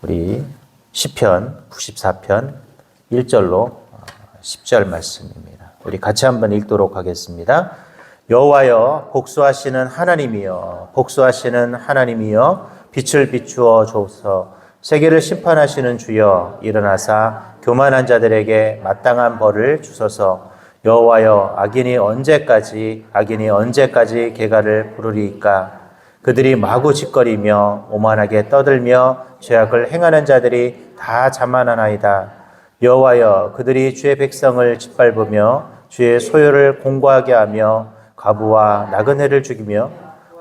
우리 시편 94편 1절로 10절 말씀입니다. 우리 같이 한번 읽도록 하겠습니다. 여호와여 복수하시는 하나님이여 복수하시는 하나님이여 빛을 비추어 주옵소서. 세계를 심판하시는 주여 일어나사 교만한 자들에게 마땅한 벌을 주소서. 여호와여 악인이 언제까지 계가를 부르리이까. 그들이 마구 짓거리며 오만하게 떠들며 죄악을 행하는 자들이 다 자만하나이다. 여호와여 그들이 주의 백성을 짓밟으며 주의 소유를 공고하게 하며 과부와 나그네를 죽이며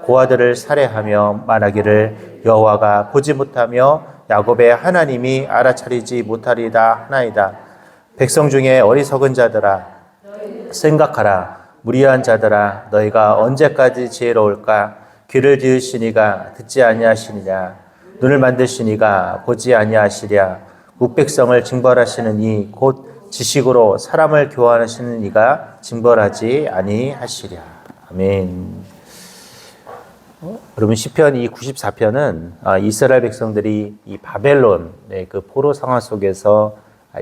고아들을 살해하며 말하기를 여호와가 보지 못하며 야곱의 하나님이 알아차리지 못하리다 하나이다. 백성 중에 어리석은 자들아 생각하라. 무리한 자들아 너희가 언제까지 지혜로울까. 귀를 지으시니가 듣지 아니하시느냐. 눈을 만드시니가 보지 아니하시랴. 묵백성을 징벌하시는 이 곧 지식으로 사람을 교환하시는 이가 징벌하지 아니하시랴. 아멘. 여러분 시편 이 94편은 이스라엘 백성들이 이 바벨론의 그 포로 상황 속에서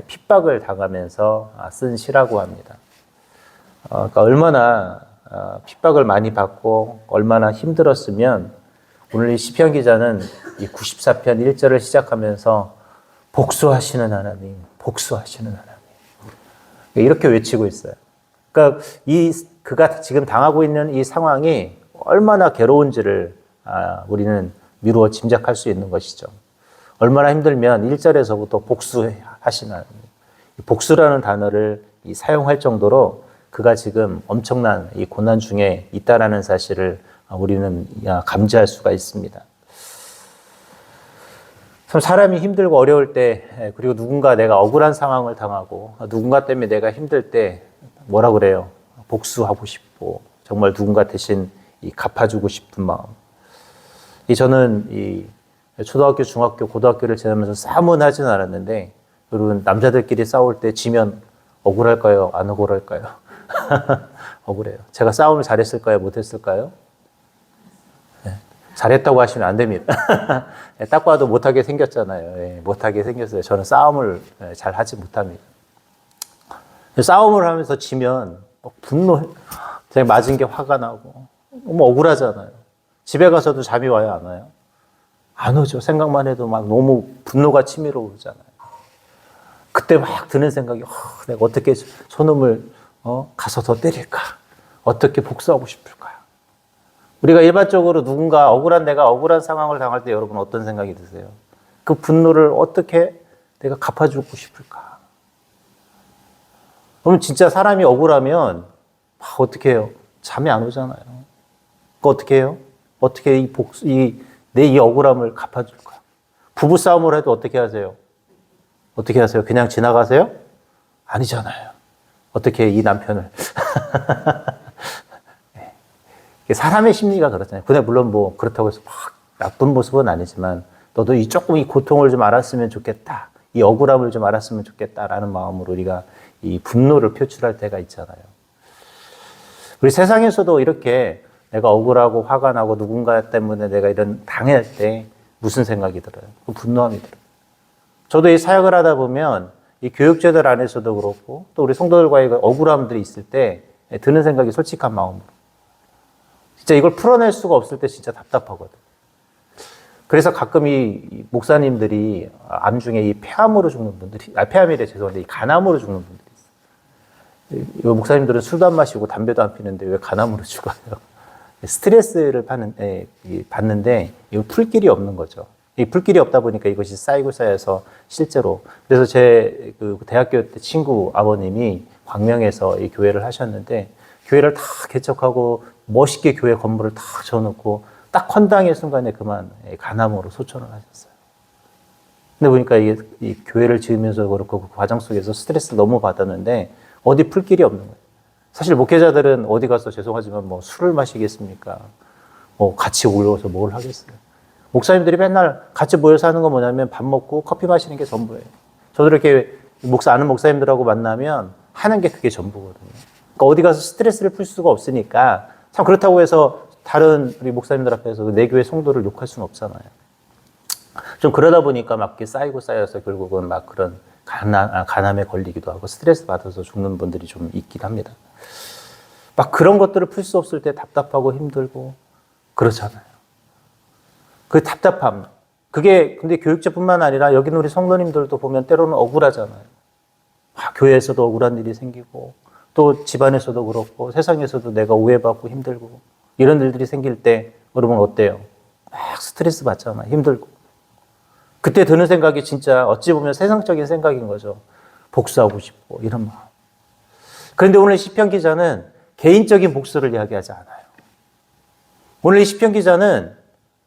핍박을 당하면서 쓴 시라고 합니다. 그러니까 얼마나 핍박을 많이 받고 얼마나 힘들었으면 오늘 이 시편 기자는 이 94편 1절을 시작하면서 복수하시는 하나님, 복수하시는 하나님 이렇게 외치고 있어요. 그러니까 그가 지금 당하고 있는 이 상황이 얼마나 괴로운지를 우리는 미루어 짐작할 수 있는 것이죠. 얼마나 힘들면 1절에서부터 복수하시는 하나님, 복수라는 단어를 사용할 정도로 그가 지금 엄청난 이 고난 중에 있다라는 사실을 우리는 감지할 수가 있습니다. 참 사람이 힘들고 어려울 때 그리고 누군가 내가 억울한 상황을 당하고 누군가 때문에 내가 힘들 때 뭐라 그래요? 복수하고 싶고 정말 누군가 대신 갚아주고 싶은 마음. 저는 초등학교, 중학교, 고등학교를 지나면서 싸움은 하진 않았는데 여러분 남자들끼리 싸울 때 지면 억울할까요? 안 억울할까요? 억울해요. 제가 싸움을 잘했을까요? 못했을까요? 네. 잘했다고 하시면 안 됩니다. 딱 봐도 못하게 생겼잖아요. 네. 못하게 생겼어요. 저는 싸움을 잘 하지 못합니다. 싸움을 하면서 지면 분노해. 제가 맞은 게 화가 나고 너무 억울하잖아요. 집에 가서도 잠이 와요? 안 와요? 안 오죠. 생각만 해도 막 너무 분노가 치밀어 오잖아요. 그때 막 드는 생각이 내가 어떻게 저놈을 가서 더 때릴까? 어떻게 복수하고 싶을까? 우리가 일반적으로 누군가 내가 억울한 상황을 당할 때 여러분 어떤 생각이 드세요? 그 분노를 어떻게 내가 갚아주고 싶을까? 그럼 진짜 사람이 억울하면 어떻게 해요? 잠이 안 오잖아요. 그 어떻게 해요? 어떻게 내 이 억울함을 갚아줄까? 부부싸움을 해도 어떻게 하세요? 어떻게 하세요? 그냥 지나가세요? 아니잖아요. 어떻게 이 남편을. 사람의 심리가 그렇잖아요. 근데 물론 그렇다고 해서 막 나쁜 모습은 아니지만 너도 조금 이 고통을 좀 알았으면 좋겠다. 이 억울함을 좀 알았으면 좋겠다라는 마음으로 우리가 이 분노를 표출할 때가 있잖아요. 우리 세상에서도 이렇게 내가 억울하고 화가 나고 누군가 때문에 내가 이런 당할 때 무슨 생각이 들어요? 분노함이 들어요. 저도 이 사역을 하다 보면 이 교육제들 안에서도 그렇고 또 우리 성도들과의 억울함들이 있을 때 드는 생각이 솔직한 마음으로 진짜 이걸 풀어낼 수가 없을 때 진짜 답답하거든. 그래서 가끔 이 목사님들이 암 중에 이 폐암으로 죽는 분들이 폐암이래 죄송한데 이 간암으로 죽는 분들이 있어요. 이 목사님들은 술도 안 마시고 담배도 안 피는데 왜 간암으로 죽어요? 스트레스를 받는데 이거 풀 길이 없는 거죠. 이 풀길이 없다 보니까 이것이 쌓이고 쌓여서 실제로. 그래서 제 그 대학교 때 친구 아버님이 광명에서 이 교회를 하셨는데 교회를 다 개척하고 멋있게 교회 건물을 다 져놓고 딱 헌당의 순간에 그만 간암으로 소천을 하셨어요. 근데 보니까 이 교회를 지으면서 그렇고 그 과정 속에서 스트레스 너무 받았는데 어디 풀길이 없는 거예요. 사실 목회자들은 어디 가서 죄송하지만 술을 마시겠습니까? 같이 올려서 뭘 하겠어요? 목사님들이 맨날 같이 모여서 하는 건 뭐냐면 밥 먹고 커피 마시는 게 전부예요. 저도 이렇게 아는 목사님들하고 만나면 하는 게 그게 전부거든요. 그러니까 어디 가서 스트레스를 풀 수가 없으니까 참 그렇다고 해서 다른 우리 목사님들 앞에서 내 교회 성도를 욕할 수는 없잖아요. 좀 그러다 보니까 막 이렇게 쌓이고 쌓여서 결국은 막 그런 간암에 걸리기도 하고 스트레스 받아서 죽는 분들이 좀 있긴 합니다. 막 그런 것들을 풀 수 없을 때 답답하고 힘들고 그렇잖아요. 그 답답함. 그게 근데 교육자뿐만 아니라 여기 있는 우리 성도님들도 보면 때로는 억울하잖아요. 교회에서도 억울한 일이 생기고 또 집안에서도 그렇고 세상에서도 내가 오해받고 힘들고 이런 일들이 생길 때 여러분 어때요? 막 스트레스 받잖아요. 힘들고. 그때 드는 생각이 진짜 어찌 보면 세상적인 생각인 거죠. 복수하고 싶고 이런 마음. 그런데 오늘 시편 기자는 개인적인 복수를 이야기하지 않아요. 오늘 이 시편 기자는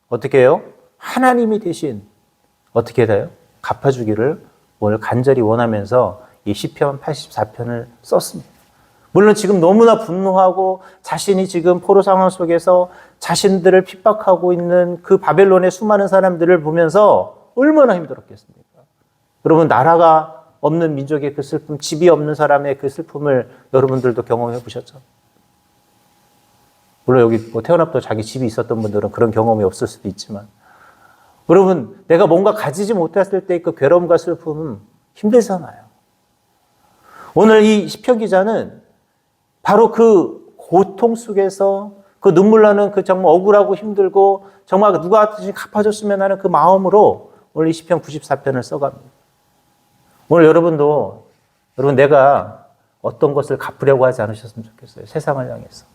어떻게 해요? 하나님이 대신 어떻게 돼요? 갚아주기를 오늘 간절히 원하면서 이 시편 84편을 썼습니다. 물론 지금 너무나 분노하고 자신이 지금 포로 상황 속에서 자신들을 핍박하고 있는 그 바벨론의 수많은 사람들을 보면서 얼마나 힘들었겠습니까? 여러분 나라가 없는 민족의 그 슬픔, 집이 없는 사람의 그 슬픔을 여러분들도 경험해 보셨죠? 물론 여기 뭐 태어나부터 자기 집이 있었던 분들은 그런 경험이 없을 수도 있지만 여러분 내가 뭔가 가지지 못했을 때 그 괴로움과 슬픔은 힘들잖아요. 오늘 이 시편 기자는 바로 그 고통 속에서 그 눈물 나는 그 정말 억울하고 힘들고 정말 누가 대신 갚아줬으면 하는 그 마음으로 오늘 이 시편 94편을 써갑니다. 오늘 여러분도 여러분 내가 어떤 것을 갚으려고 하지 않으셨으면 좋겠어요. 세상을 향해서.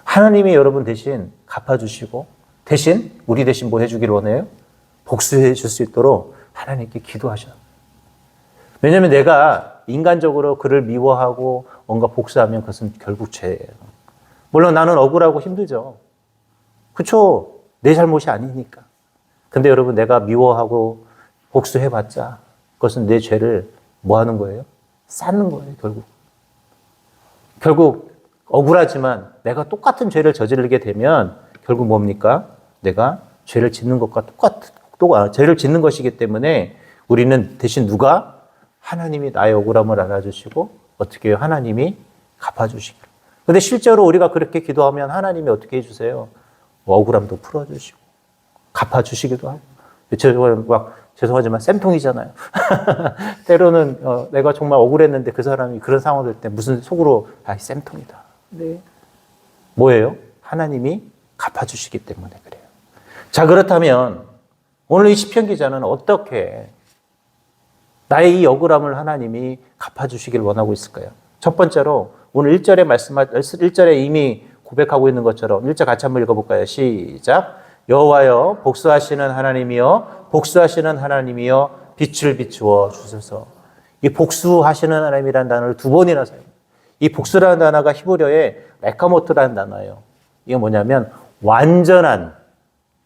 하나님이 여러분 대신 갚아주시고 대신 우리 대신 뭐 해주기를 원해요? 복수해 줄 수 있도록 하나님께 기도하셔요. 왜냐하면 내가 인간적으로 그를 미워하고 뭔가 복수하면 그것은 결국 죄예요. 물론 나는 억울하고 힘들죠. 그렇죠? 내 잘못이 아니니까. 근데 여러분 내가 미워하고 복수해봤자 그것은 내 죄를 뭐 하는 거예요? 쌓는 거예요, 결국. 결국 억울하지만 내가 똑같은 죄를 저지르게 되면 결국 뭡니까? 내가 죄를 짓는 것과 죄를 짓는 것이기 때문에 우리는 대신 누가? 하나님이 나의 억울함을 알아주시고 어떻게 해요? 하나님이 갚아주시기로. 근데 실제로 우리가 그렇게 기도하면 하나님이 어떻게 해주세요? 억울함도 풀어주시고 갚아주시기도 하고. 죄송하지만 쌤통이잖아요. 때로는 내가 정말 억울했는데 그 사람이 그런 상황 될 때 무슨 속으로 쌤통이다. 네. 뭐예요? 하나님이 갚아주시기 때문에 그래요. 자, 그렇다면 오늘 이 시편 기자는 어떻게 나의 이 억울함을 하나님이 갚아주시길 원하고 있을까요? 첫 번째로 오늘 1절에 이미 고백하고 있는 것처럼 1절 같이 한번 읽어볼까요? 시작. 여호와여 복수하시는 하나님이여 복수하시는 하나님이여 빛을 비추어 주소서. 이 복수하시는 하나님이라는 단어를 두 번이나 사용해요. 이 복수라는 단어가 히브리어의 메카모트라는 단어예요. 이게 뭐냐면 완전한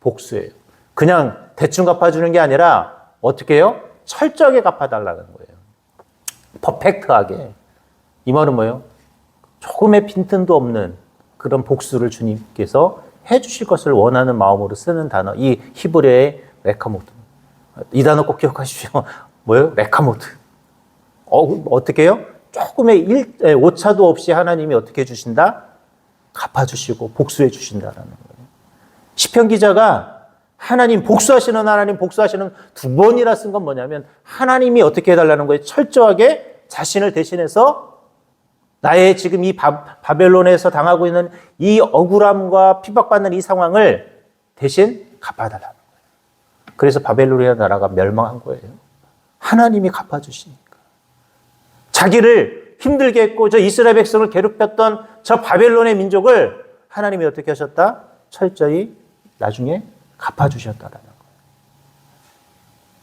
복수예요. 그냥 대충 갚아주는 게 아니라 어떻게 해요? 철저하게 갚아달라는 거예요. 퍼펙트하게. 이 말은 뭐예요? 조금의 빈틈도 없는 그런 복수를 주님께서 해주실 것을 원하는 마음으로 쓰는 단어. 이 히브리어의 레카모트. 이 단어 꼭 기억하십시오. 뭐예요? 레카모트. 어떻게 해요? 조금의 오차도 없이 하나님이 어떻게 해주신다? 갚아주시고 복수해 주신다라는 거예요. 시편 기자가 하나님 복수하시는 하나님 복수하시는 두 번이나 쓴 건 뭐냐면 하나님이 어떻게 해달라는 거예요? 철저하게 자신을 대신해서 나의 지금 이 바벨론에서 당하고 있는 이 억울함과 핍박받는 이 상황을 대신 갚아달라는 거예요. 그래서 바벨론이라는 나라가 멸망한 거예요. 하나님이 갚아주시니까. 자기를 힘들게 했고 저 이스라엘 백성을 괴롭혔던 저 바벨론의 민족을 하나님이 어떻게 하셨다? 철저히 나중에 갚아주셨다라는 거예요.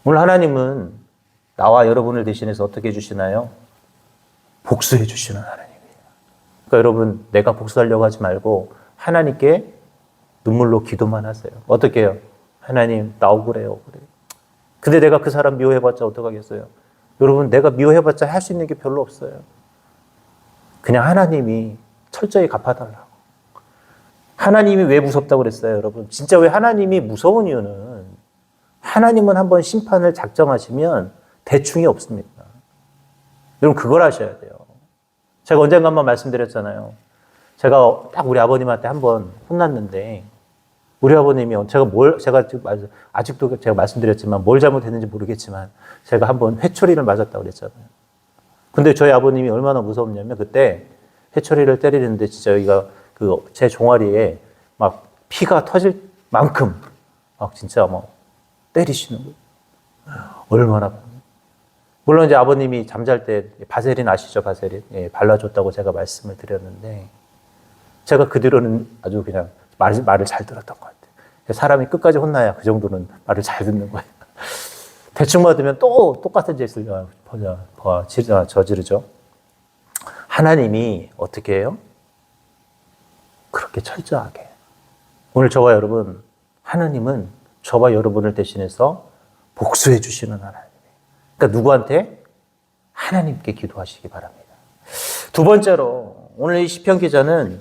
오늘 하나님은 나와 여러분을 대신해서 어떻게 해주시나요? 복수해 주시는 하나님이에요. 그러니까 여러분 내가 복수하려고 하지 말고 하나님께 눈물로 기도만 하세요. 어떻게 해요? 하나님 나 억울해요. 근데 내가 그 사람 미워해봤자 어떡하겠어요? 여러분 내가 미워해봤자 할 수 있는 게 별로 없어요. 그냥 하나님이 철저히 갚아달라고. 하나님이 왜 무섭다고 그랬어요, 여러분? 진짜 왜 하나님이 무서운 이유는 하나님은 한번 심판을 작정하시면 대충이 없습니다. 여러분 그걸 아셔야 돼요. 제가 언젠가 한번 말씀드렸잖아요. 제가 딱 우리 아버님한테 한번 혼났는데 우리 아버님이 제가 지금 아직도 제가 말씀드렸지만 뭘 잘못했는지 모르겠지만 제가 한번 회초리를 맞았다고 그랬잖아요. 근데 저희 아버님이 얼마나 무섭냐면 그때 회초리를 때리는데 진짜 여기가 제 종아리에 막 피가 터질 만큼 막 진짜 막 때리시는 거예요. 얼마나. 물론 이제 아버님이 잠잘 때 바세린 아시죠? 바세린. 예, 발라줬다고 제가 말씀을 드렸는데 제가 그 뒤로는 아주 그냥 말을 잘 들었던 것 같아요. 사람이 끝까지 혼나야 그 정도는 말을 잘 듣는 거예요. 대충 받으면 또 똑같은 짓을 저지르죠. 하나님이 어떻게 해요? 그렇게 철저하게. 오늘 저와 여러분, 하나님은 저와 여러분을 대신해서 복수해 주시는 하나님이에요. 그러니까 누구한테? 하나님께 기도하시기 바랍니다. 두 번째로 오늘 이 시편 기자는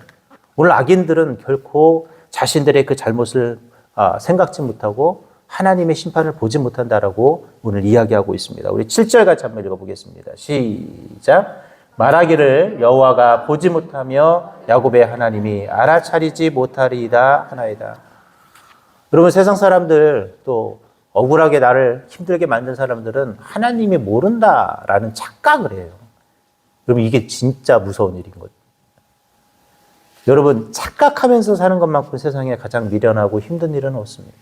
오늘 악인들은 결코 자신들의 그 잘못을 생각지 못하고 하나님의 심판을 보지 못한다라고 오늘 이야기하고 있습니다. 우리 7절 같이 한번 읽어보겠습니다. 시작. 말하기를 여호와가 보지 못하며 야곱의 하나님이 알아차리지 못하리이다 하나이다. 여러분 세상 사람들 또 억울하게 나를 힘들게 만든 사람들은 하나님이 모른다라는 착각을 해요. 여러분 이게 진짜 무서운 일인 거죠. 여러분 착각하면서 사는 것만큼 세상에 가장 미련하고 힘든 일은 없습니다.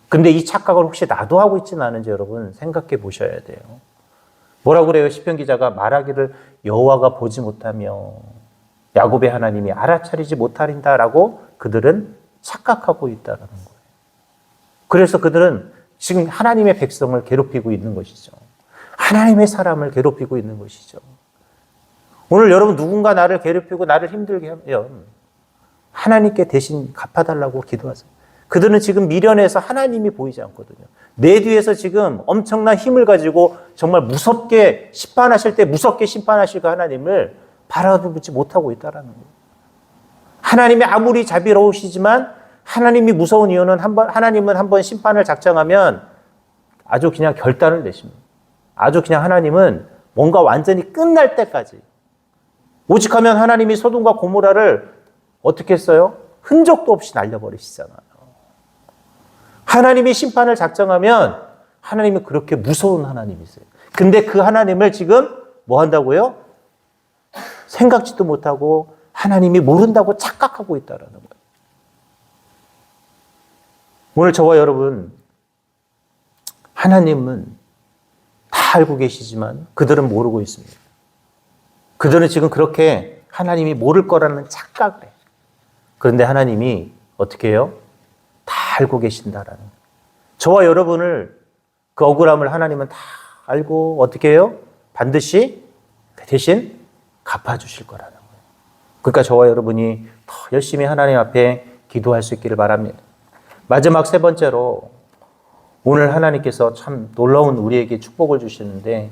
근데 이 착각을 혹시 나도 하고 있지는 않은지 여러분 생각해 보셔야 돼요. 뭐라고 그래요? 시편 기자가 말하기를 여호와가 보지 못하며 야곱의 하나님이 알아차리지 못하린다라고 그들은 착각하고 있다는 거예요. 그래서 그들은 지금 하나님의 백성을 괴롭히고 있는 것이죠. 하나님의 사람을 괴롭히고 있는 것이죠. 오늘 여러분 누군가 나를 괴롭히고 나를 힘들게 하면 하나님께 대신 갚아달라고 기도하세요. 그들은 지금 미련해서 하나님이 보이지 않거든요. 내 뒤에서 지금 엄청난 힘을 가지고 정말 무섭게 심판하실 때 무섭게 심판하실 그 하나님을 바라보지 못하고 있다는 거예요. 하나님이 아무리 자비로우시지만 하나님이 무서운 이유는 하나님은 한번 심판을 작정하면 아주 그냥 결단을 내십니다. 아주 그냥 하나님은 뭔가 완전히 끝날 때까지 오직하면 하나님이 소돔과 고모라를 어떻게 했어요? 흔적도 없이 날려버리시잖아요. 하나님이 심판을 작정하면 하나님이 그렇게 무서운 하나님이세요. 근데 그 하나님을 지금 뭐 한다고요? 생각지도 못하고 하나님이 모른다고 착각하고 있다는 거예요. 오늘 저와 여러분 하나님은 다 알고 계시지만 그들은 모르고 있습니다. 그들은 지금 그렇게 하나님이 모를 거라는 착각을 해요. 그런데 하나님이 어떻게 해요? 다 알고 계신다라는 거예요. 저와 여러분을 그 억울함을 하나님은 다 알고 어떻게 해요? 반드시 대신 갚아주실 거라는 거예요. 그러니까 저와 여러분이 더 열심히 하나님 앞에 기도할 수 있기를 바랍니다. 마지막 세 번째로 오늘 하나님께서 참 놀라운 우리에게 축복을 주시는데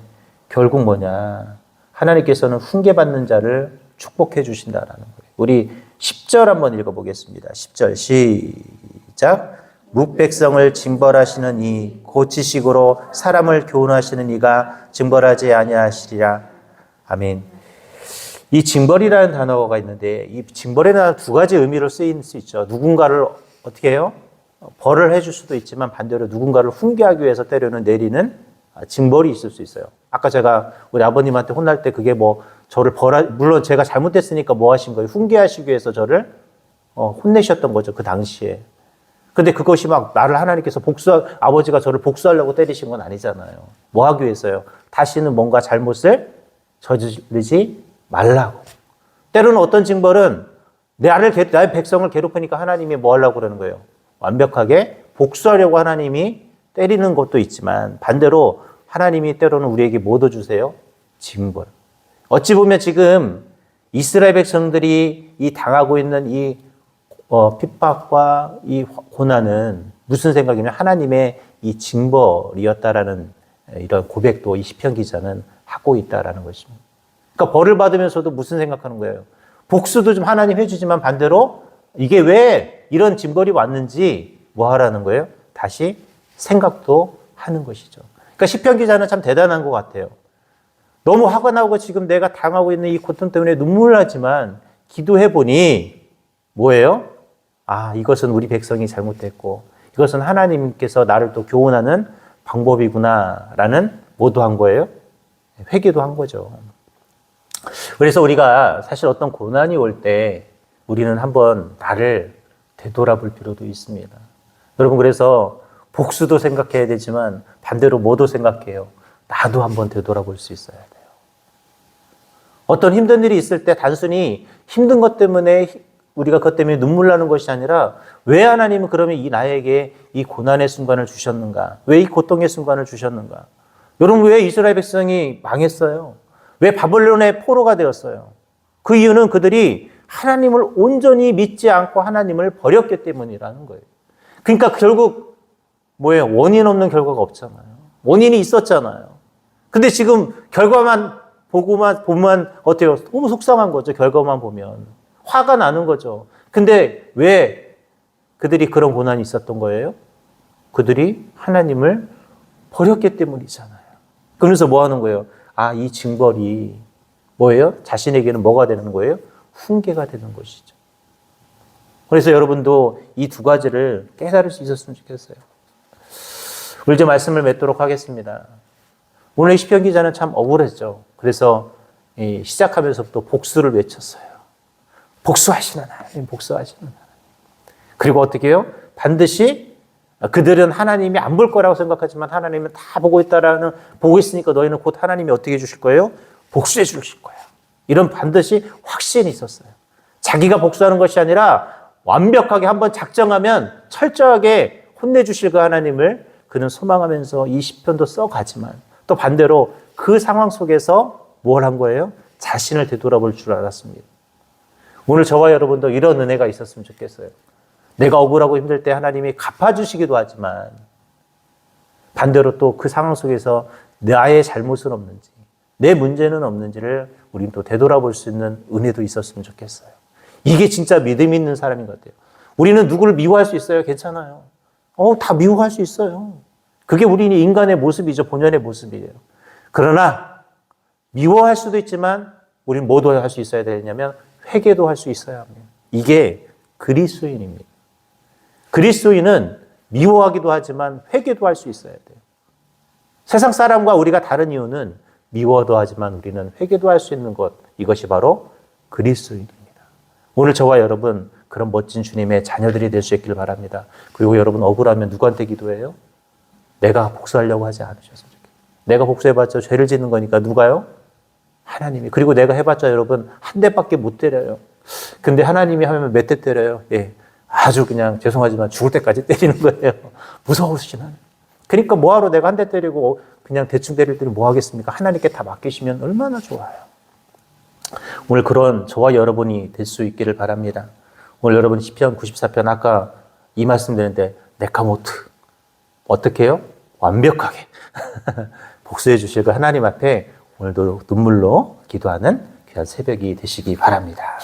결국 뭐냐? 하나님께서는 훈계받는 자를 축복해 주신다라는 거예요. 우리 10절 한번 읽어보겠습니다. 10절 시작. 묵백성을 징벌하시는 이 고치식으로 사람을 교훈하시는 이가 징벌하지 아니하시리라. 아멘. 이 징벌이라는 단어가 있는데 이 징벌에는 두 가지 의미로 쓰일 수 있죠. 누군가를 어떻게 해요? 벌을 해줄 수도 있지만 반대로 누군가를 훈계하기 위해서 때려는 내리는 징벌이 있을 수 있어요. 아까 제가 우리 아버님한테 혼날 때 그게 뭐 저를 물론 제가 잘못했으니까 뭐 하신 거예요? 훈계하시기 위해서 저를 혼내셨던 거죠. 그 당시에. 근데 그것이 막 나를 하나님께서 아버지가 저를 복수하려고 때리신 건 아니잖아요. 뭐 하기 위해서요? 다시는 뭔가 잘못을 저지르지 말라고. 때로는 어떤 징벌은 나의 백성을 괴롭히니까 하나님이 뭐 하려고 그러는 거예요? 완벽하게 복수하려고 하나님이 때리는 것도 있지만 반대로 하나님이 때로는 우리에게 뭐 얻어주세요? 징벌. 어찌 보면 지금 이스라엘 백성들이 이 당하고 있는 이 핍박과 이 고난은 무슨 생각이냐면 하나님의 이 징벌이었다라는 이런 고백도 이 시편 기자는 하고 있다라는 것입니다. 그러니까 벌을 받으면서도 무슨 생각하는 거예요? 복수도 좀 하나님 해주지만 반대로 이게 왜 이런 징벌이 왔는지 뭐 하라는 거예요? 다시 생각도 하는 것이죠. 그러니까 시편 기자는 참 대단한 것 같아요. 너무 화가 나고 지금 내가 당하고 있는 이 고통 때문에 눈물 나지만 기도해 보니 뭐예요? 아, 이것은 우리 백성이 잘못됐고 이것은 하나님께서 나를 또 교훈하는 방법이구나라는 뭐도 한 거예요? 회개도 한 거죠. 그래서 우리가 사실 어떤 고난이 올 때 우리는 한번 나를 되돌아볼 필요도 있습니다. 여러분, 그래서 복수도 생각해야 되지만 반대로 뭐도 생각해요? 나도 한번 되돌아볼 수 있어야 돼요. 어떤 힘든 일이 있을 때 단순히 힘든 것 때문에 우리가 그것 때문에 눈물 나는 것이 아니라 왜 하나님은 그러면 나에게 이 고난의 순간을 주셨는가? 왜 이 고통의 순간을 주셨는가? 여러분, 왜 이스라엘 백성이 망했어요? 왜 바벨론의 포로가 되었어요? 그 이유는 그들이 하나님을 온전히 믿지 않고 하나님을 버렸기 때문이라는 거예요. 그러니까 결국 뭐예요? 원인 없는 결과가 없잖아요. 원인이 있었잖아요. 근데 지금 결과만 보면 어때요? 너무 속상한 거죠. 결과만 보면. 화가 나는 거죠. 근데 왜 그들이 그런 고난이 있었던 거예요? 그들이 하나님을 버렸기 때문이잖아요. 그러면서 뭐 하는 거예요? 아, 이 징벌이 뭐예요? 자신에게는 뭐가 되는 거예요? 훈계가 되는 것이죠. 그래서 여러분도 이 두 가지를 깨달을 수 있었으면 좋겠어요. 우리 이제 말씀을 맺도록 하겠습니다. 오늘 시편 기자는 참 억울했죠. 그래서 시작하면서부터 복수를 외쳤어요. 복수하시는 하나님, 복수하시는 하나님. 그리고 어떻게 해요? 반드시 그들은 하나님이 안 볼 거라고 생각하지만 하나님은 다 보고 있으니까 너희는 곧 하나님이 어떻게 해주실 거예요? 복수해 주실 거예요. 이런 반드시 확신이 있었어요. 자기가 복수하는 것이 아니라 완벽하게 한번 작정하면 철저하게 혼내주실 그 하나님을 그는 소망하면서 이 시편도 써가지만 또 반대로 그 상황 속에서 뭘 한 거예요? 자신을 되돌아볼 줄 알았습니다. 오늘 저와 여러분도 이런 은혜가 있었으면 좋겠어요. 내가 억울하고 힘들 때 하나님이 갚아주시기도 하지만 반대로 또 그 상황 속에서 나의 잘못은 없는지 내 문제는 없는지를 우리는 또 되돌아볼 수 있는 은혜도 있었으면 좋겠어요. 이게 진짜 믿음 있는 사람인 것 같아요. 우리는 누구를 미워할 수 있어요? 괜찮아요. 다 미워할 수 있어요. 그게 우리 인간의 모습이죠. 본연의 모습이에요. 그러나 미워할 수도 있지만 우리는 뭐도 할 수 있어야 되냐면 회개도 할 수 있어야 합니다. 이게 그리스도인입니다. 그리스도인은 미워하기도 하지만 회개도 할 수 있어야 돼요. 세상 사람과 우리가 다른 이유는 미워도 하지만 우리는 회개도 할 수 있는 것, 이것이 바로 그리스도인입니다. 오늘 저와 여러분 그런 멋진 주님의 자녀들이 될 수 있기를 바랍니다. 그리고 여러분 억울하면 누구한테 기도해요? 내가 복수하려고 하지 않으셨으면 좋겠어요. 내가 복수해봤자 죄를 짓는 거니까 누가요? 하나님이. 그리고 내가 해봤자 여러분 한 대밖에 못 때려요. 근데 하나님이 하면 몇 대 때려요? 예, 아주 그냥 죄송하지만 죽을 때까지 때리는 거예요. 무서우시진 않아요. 그러니까 뭐하러 내가 한 대 때리고 그냥 대충 때릴 때는 뭐 하겠습니까? 하나님께 다 맡기시면 얼마나 좋아요. 오늘 그런 저와 여러분이 될 수 있기를 바랍니다. 오늘 여러분 시편 94편 아까 이 말씀 드렸는데 네카모트 어떻게 해요? 완벽하게 복수해 주실 그 하나님 앞에 오늘도 눈물로 기도하는 귀한 새벽이 되시기 바랍니다.